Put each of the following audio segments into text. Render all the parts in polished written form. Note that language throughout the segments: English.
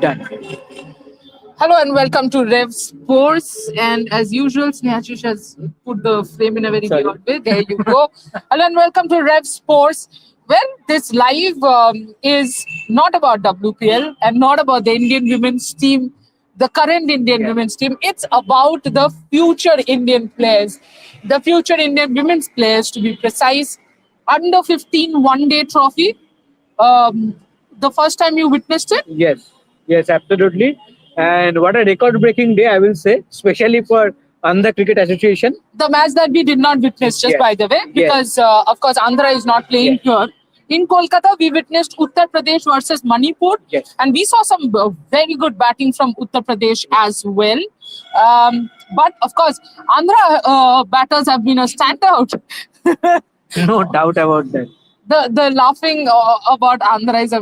Done. Hello and welcome to Rev Sports. And as usual, Snehachish has put the frame in a very Sorry. weird way. There you go. Hello and welcome to Rev Sports. Well, this live is not about WPL and not about the Indian women's team, the current Indian women's team. It's about the future Indian players, the future Indian women's players to be precise. Under 15 one-day trophy. The first time you witnessed it? Yes, absolutely. And what a record-breaking day, I will say, especially for Andhra Cricket Association. The match that we did not witness, just Yes. by the way, because of course Andhra is not playing here. In Kolkata, we witnessed Uttar Pradesh versus Manipur, Yes. and we saw some very good batting from Uttar Pradesh as well. But of course, Andhra batters have been a standout. No doubt about that. The laughing about Andhra is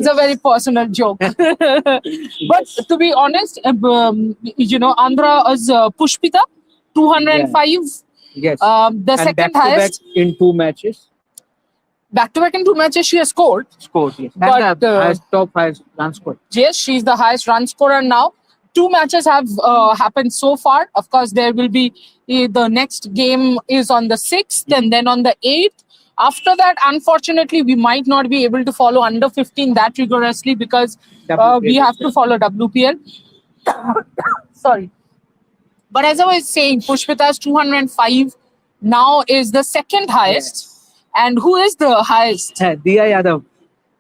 a very personal joke. But to be honest, Andhra is Pushpita, 205. Yes. The And second back-to-back highest. in 2 matches. Back-to-back in 2 matches she has scored. Scored, yes. But, And the highest run scored. Yes, she's the highest run scorer now. 2 matches have happened so far. Of course, there will be the next game is on the 6th and then on the 8th. After that, unfortunately, we might not be able to follow under 15 that rigorously because we have to follow WPL. Sorry. But as I was saying, Pushpita's 205 now is the second highest. And who is the highest? Diya Yadav,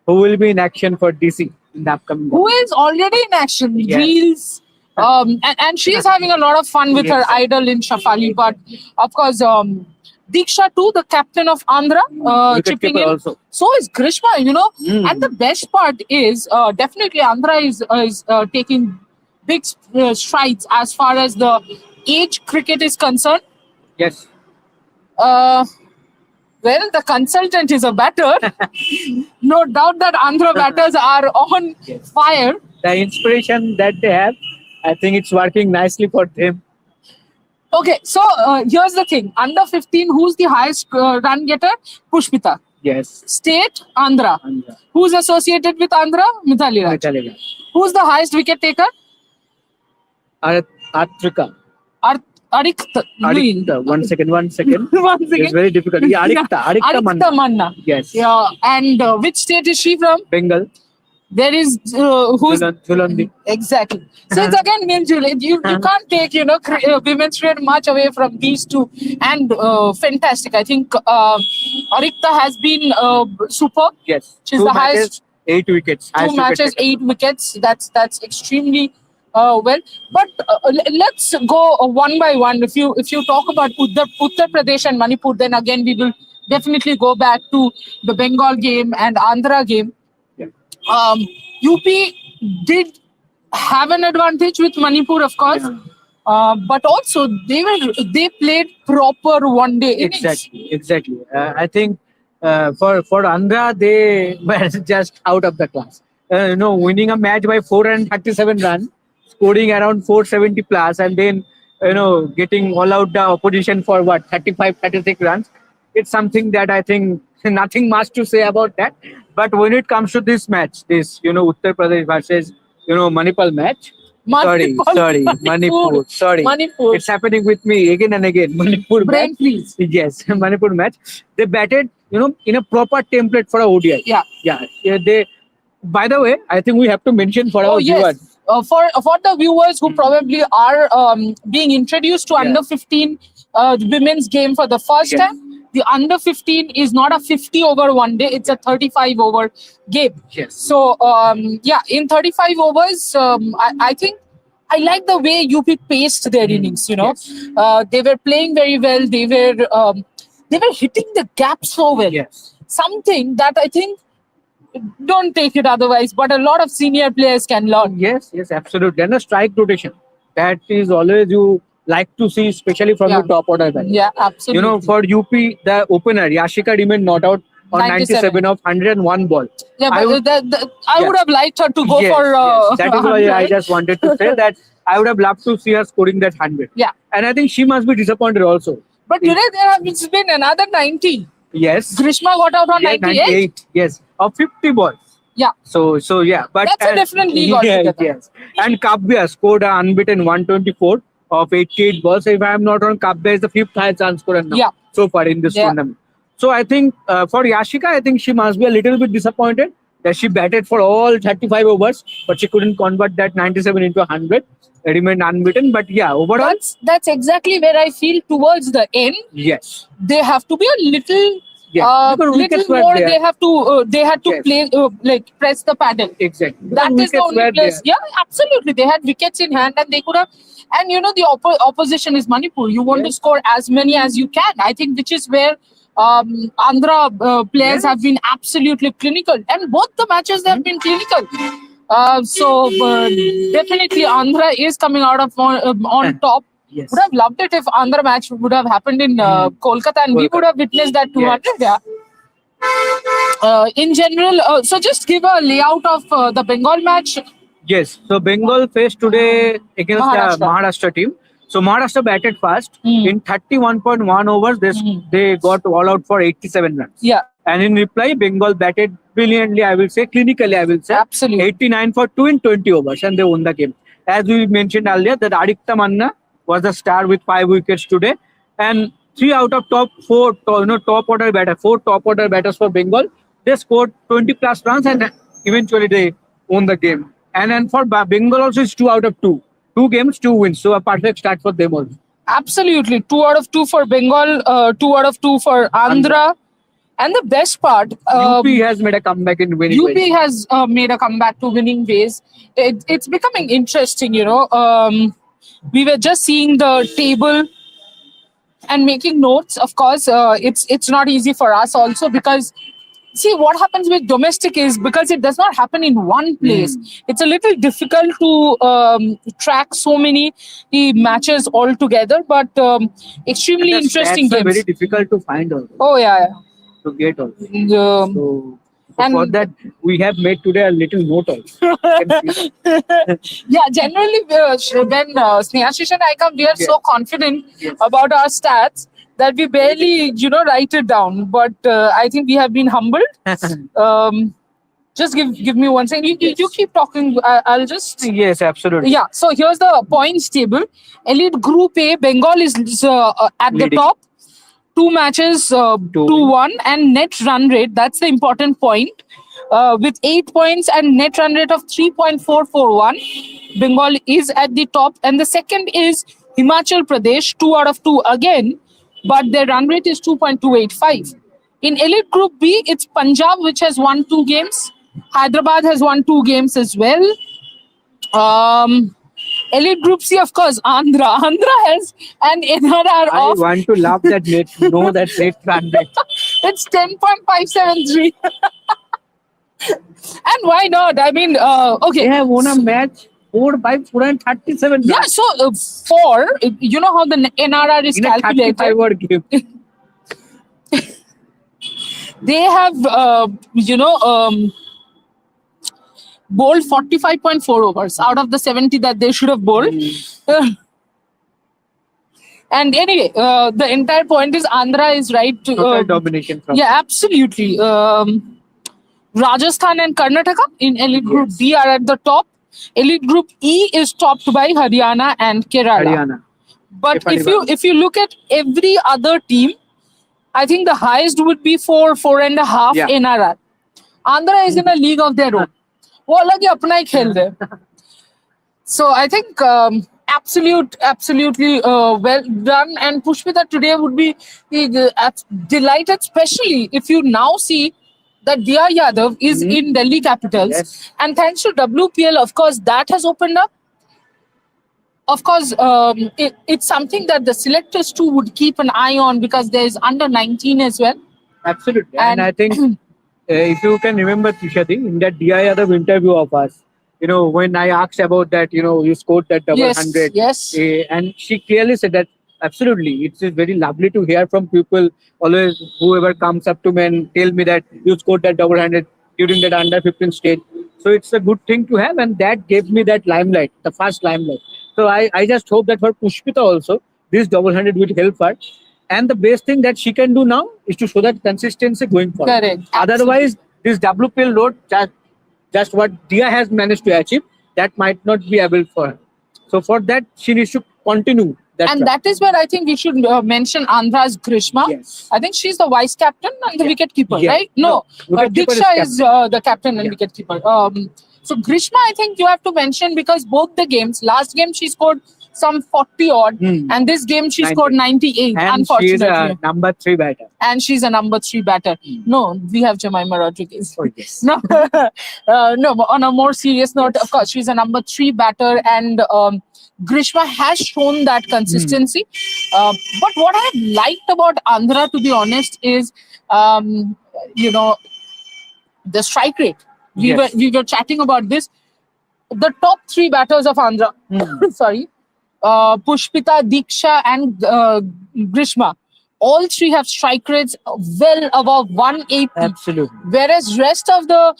who will be in action for DC in the upcoming Who is already in action, Yes. reels. And she's having a lot of fun with her Yes. idol in Shafali. But of course, Diksha too, the captain of Andhra, chipping wicketkeeper in. also. So is Grishma, And the best part is definitely Andhra is taking big strides as far as the age cricket is concerned. Yes. Well, the consultant is a batter. No doubt that Andhra batters are on fire. The inspiration that they have, I think it's working nicely for them. Okay, so here's the thing. Under 15, who's the highest run getter? Pushpita. Yes. State, Andhra. Andhra. Who's associated with Andhra? Mithali Raj. Mithali Raj. Who's the highest wicket taker? Artrika. Arikta. Arikta. One second. One It's second. very difficult. Yeah, Arikta. Arikta Manna. Manna. Yes. Yeah, and which state is she from? Bengal. There is who's Julandi. exactly. So it's again Miljul. You can't take women's cricket much away from these two, and fantastic. I think Arikta has been superb. Yes. She's 2 the matches, highest. 8 wickets. 2 Highest matches, wicket taker. 8 wickets. That's extremely well. But let's go one by one. If you talk about Uttar Pradesh and Manipur, then again we will definitely go back to the Bengal game and Andhra game. UP did have an advantage with Manipur, of course, but also they played proper one-day innings. Exactly. I think for Andhra, they were just out of the class. Winning a match by 437 runs, scoring around 470 plus, and then getting all out the opposition for 35, 36 runs. It's something that I think nothing much to say about that. But when it comes to this match, Uttar Pradesh versus Manipur match. Manipur. Sorry. Manipur. It's happening with me again and again. Manipur Brain match. freeze. Yes, Manipur match. They batted, in a proper template for a ODI. Yeah. They. By the way, I think we have to mention for our viewers. For the viewers who probably are being introduced to under 15 women's game for the first time, the under 15 is not a 50 over one day; it's a 35 over game. Yes. So in 35 overs, I think I like the way UP paced their innings. Yes. They were playing very well. They were hitting the gap so well. Yes. Something that I think. Don't take it otherwise, but a lot of senior players can learn. Yes, absolutely. And a strike rotation. That is always you like to see, especially from the top order batter. Yeah, absolutely. For UP, the opener, Yashika remained not out on 97 of 101 ball. Yeah, but I would have liked her to go for... Yes. That is why I just wanted to say that I would have loved to see her scoring that 100. Yeah. And I think she must be disappointed also. But today there has been another 90. Yes. Grishma got out on 98. Yes. Of 50 balls. Yeah. So yeah, but That's a different league altogether. yes. And Kabbya scored an unbeaten 124 of 88 balls. If I am not wrong, Kabbya is the fifth highest run scorer now Yeah. so far in this Yeah. tournament. So I think for Yashika, I think she must be a little bit disappointed that she batted for all 35 overs, but she couldn't convert that 97 into 100. Remained unbeaten. But yeah, overall, That's exactly where I feel towards the end yes. they have to be a little Yes, because wickets little were more. there. They had to Yes. play like press the paddle. Exactly. That Because is the wickets only were place. there. Yeah, absolutely. They had wickets in hand and they could have. And you know, the opposition is Manipur. You want to Yes. score as many as you can. I think which is where Andhra players Yes. have been absolutely clinical. And both the matches they have been clinical. Definitely Andhra is coming out of on top. Yes. Would have loved it if Andhra match would have happened in Kolkata and we Kolkata. would have witnessed that 200. Yes. Yeah. In general, so just give a layout of the Bengal match. Yes. So Bengal faced today against Maharashtra. the Maharashtra team. So Maharashtra batted fast. Mm. In 31.1 overs, they got all out for 87 runs. Yeah, And in reply, Bengal batted brilliantly, I will say, clinically, I will say. absolutely. 89 for 2 in 20 overs, and they won the game. As we mentioned earlier, that Aditya Manna was the star with 5 wickets today. And 3 out of top 4, top order batters, 4 top order batters for Bengal. They scored 20 plus runs and eventually they won the game. And then for Bengal also, it's 2 out of 2. 2 games, 2 wins. So a perfect start for them also. Absolutely. 2 out of 2 for Bengal, 2 out of 2 for Andhra. And the best part, UP has made a comeback in winning UP ways. has made a comeback to winning ways. It's becoming interesting, you know. We were just seeing the table and making notes. Of course, it's not easy for us also because see what happens with domestic is because it does not happen in one place. It's a little difficult to track so many matches all together, but extremely And the interesting stats are games. very difficult to find also, Oh yeah, to get also. yeah. So And- for that, we have made today a little note also. Can see that. Yeah, generally when Snehashish and I come, we are Yes. so confident Yes. about our stats that we barely, write it down. But I think we have been humbled. Just give me one second. You keep talking. I'll just. Yes, absolutely. Yeah. So here's the points table. Elite Group A, Bengal is at the Leading. top. 2 matches, 2-1, and net run rate. That's the important point. With 8 points and net run rate of 3.441, Bengal is at the top. And the second is Himachal Pradesh, 2 out of 2 again, but their run rate is 2.285. In Elite Group B, it's Punjab, which has won 2 games. Hyderabad has won 2 games as well. Elite Group C, of course, Andhra. Andhra has an NRR I of want to laugh that net, know that net run rate. it's 10.573. And why not? I mean, They okay. have won a match 4 and 37 Yeah, runs so you know how the NRR is in a 35 calculated. word game. They have, bowled 45.4 overs out of the 70 that they should have bowled. And anyway, the entire point is Andhra is right to. Total domination from Yeah, absolutely. Rajasthan and Karnataka in Elite Group Yes. B are at the top. Elite Group E is topped by Haryana and Kerala. Haryana. But Haryana. if you look at every other team, I think the highest would be 4.5 Yeah. NRR. Andhra is in a league of their own. वो अलग ही अपना ही खेल रहे हैं. So I think absolutely well done. And Pushpita today would be delighted, especially if you now see that Diya Yadav is in Delhi Capitals. Yes. And thanks to WPL, of course, that has opened up. Of course, it's something that the selectors too would keep an eye on because there's under 19 as well. Absolutely. And- And I think if you can remember, Trishati, in that DI other interview of us, when I asked about that, you scored that double Yes, 100. yes. And she clearly said that absolutely, it's very lovely to hear from people. Always, whoever comes up to me and tell me that you scored that double 100 during that under 15 stage. So it's a good thing to have, and that gave me that limelight, the first limelight. So I just hope that for Pushpita also, this double 100 will help her. And the best thing that she can do now is to show that consistency going forward. Correct. Otherwise, this WPL load just what Dia has managed to achieve, that might not be able for her. So for that, she needs to continue that. And track. that is where I think we should mention Andhra's Grishma. Yes. I think she's the vice captain and the Yeah. wicket keeper, Yeah. right? No, Wicketkeeper Diksha is the captain and Yeah. wicket keeper. So Grishma, I think you have to mention because both the games, last game she scored some 40 odd, and this game she 90. scored 98. And Unfortunately, she's a number 3 batter. and she's a number 3 batter. No, we have Jemima Rodriguez. Oh yes. No, no. But on a more serious note, of course, she's a number 3 batter, and Grishma has shown that consistency. But what I have liked about Andhra, to be honest, is the strike rate. We were chatting about this. The top 3 batters of Andhra, sorry, Pushpita, Diksha, and Grishma. All 3 have strike rates well above 180. Absolutely. Whereas rest of the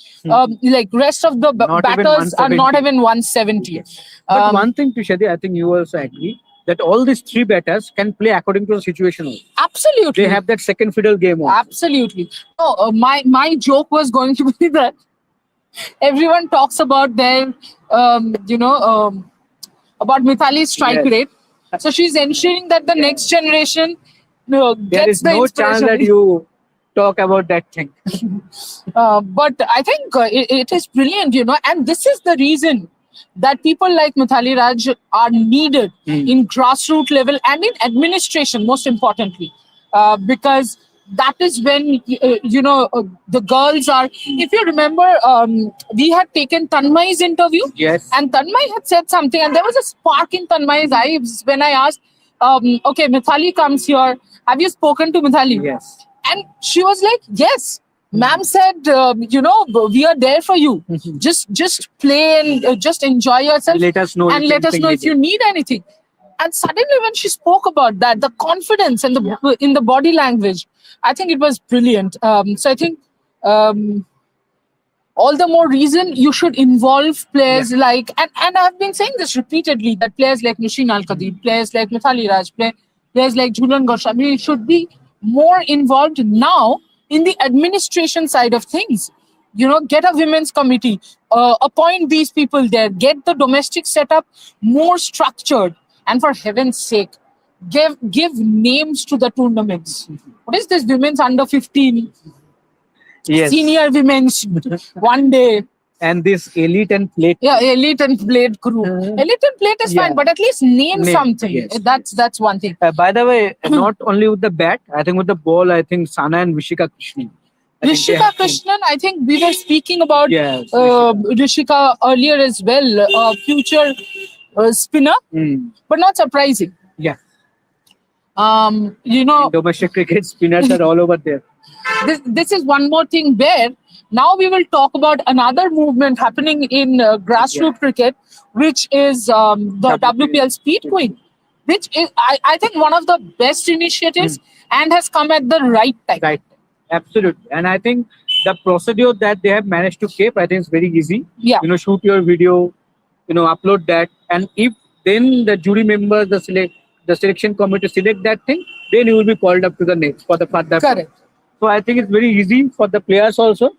batters are not even 170. But one thing, Tushadi, I think you also agree that all these 3 batters can play according to the situation also. Absolutely. They have that second fiddle game also. Absolutely. No, my joke was going to be that everyone talks about their, about Mithali's strike Yes. rate. So she's ensuring that the next generation There gets is the no chance inspiration. that you talk about that thing. But I think it is brilliant, and this is the reason that people like Mithali Raj are needed in grassroots level and in administration, most importantly, because that is when the girls are. If you remember, we had taken Tanmai's interview, Yes. and Tanmai had said something, and there was a spark in Tanmai's eyes when I asked, "Okay, Mithali comes here. Have you spoken to Mithali?" Yes. And she was like, "Yes." Ma'am said, "We are there for you. Just play and just enjoy yourself, Let us know. and let us know if you need anything." And suddenly, when she spoke about that, the confidence and in the body language, I think it was brilliant. So I think all the more reason you should involve players like, and I've been saying this repeatedly, that players like Nushin Al-Qadir, players like Mithali Raj, players like Jhulan Goswami should be more involved now in the administration side of things. Get a women's committee, appoint these people there, get the domestic setup more structured, and for heaven's sake, give names to the tournaments. What is this women's under 15? Yes. Senior women's one day. And this elite and plate. Yeah, elite and plate crew. Elite and plate is fine, but at least name something. Yes. That's one thing. By the way, not only with the bat, I think with the ball, I think Sana and Vishika Krishnan. Rishika Krishnan, I think we were speaking about Yes, Rishika earlier as well, future spinner, but not surprising. Yeah. In Domestic cricket spinners are all over there. This is one more thing where now we will talk about another movement happening in grassroots cricket, which is the WPL Speed Queen, which is, I think, one of the best initiatives and has come at the right time. Right. Absolutely. And I think the procedure that they have managed to keep, I think it's very easy. Yeah. Shoot your video, upload that. And if then the jury members, the selection committee select that thing, then you will be called up to the next for the further. Correct. So I think it's very easy for the players also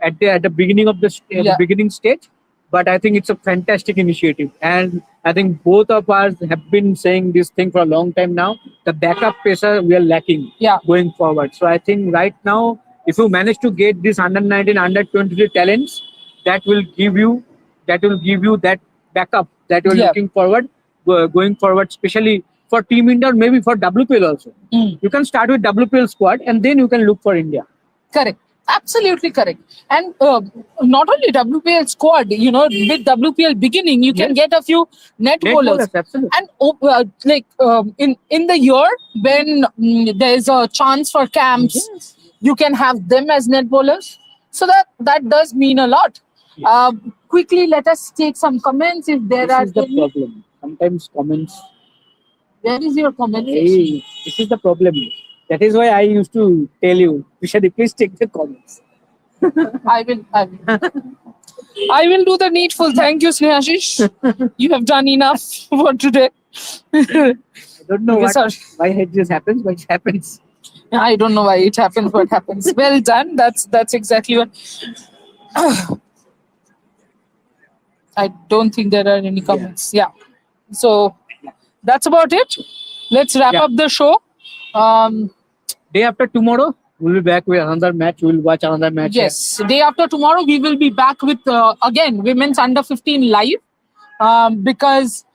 at the beginning of the beginning stage. But I think it's a fantastic initiative, and I think both of us have been saying this thing for a long time now. The backup pacer we are lacking going forward. So I think right now, if you manage to get this under 19, under 23 talents, that will give you that backup that you're looking forward going forward, especially for Team India or maybe for WPL also. You can start with WPL squad and then you can look for India. Correct. Absolutely correct. And not only WPL squad, with WPL beginning, you can get a few net bowlers. Absolutely. And in the year when there is a chance for camps, you can have them as net bowlers. So that does mean a lot. Yes. Quickly, let us take some comments if there are. This is the problem. Sometimes comments. Where is your comment? Hey, this is the problem. That is why I used to tell you, Vishadi, please take the comments. I will. I will do the needful. Thank you, Snehashish. You have done enough for today. I don't know why it just happens, but it happens. I don't know why it happens, but happens. Well done. That's exactly what. I don't think there are any comments. Yeah. So that's about it. Let's wrap Yeah. up the show. Day after tomorrow, we'll be back with another match. We'll watch another match. Yes, day after tomorrow, we will be back with again women's under 15 live because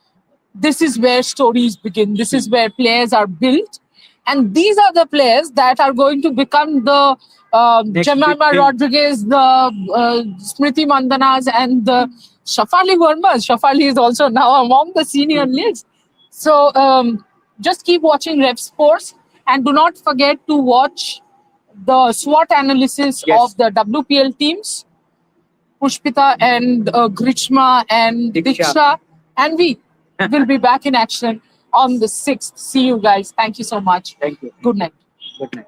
this is where stories begin. This is where players are built, and these are the players that are going to become the Next big Jemima thing. Rodriguez, the Smriti Mandanas, and the Shafali Vermas. Shafali is also now among the senior list. So just keep watching Rev Sports and do not forget to watch the SWOT analysis Yes. of the WPL teams, Pushpita and Grishma and Diksha. Diksha, and we will be back in action on the 6th. See you guys. Thank you so much. Thank you. Good night. Good night.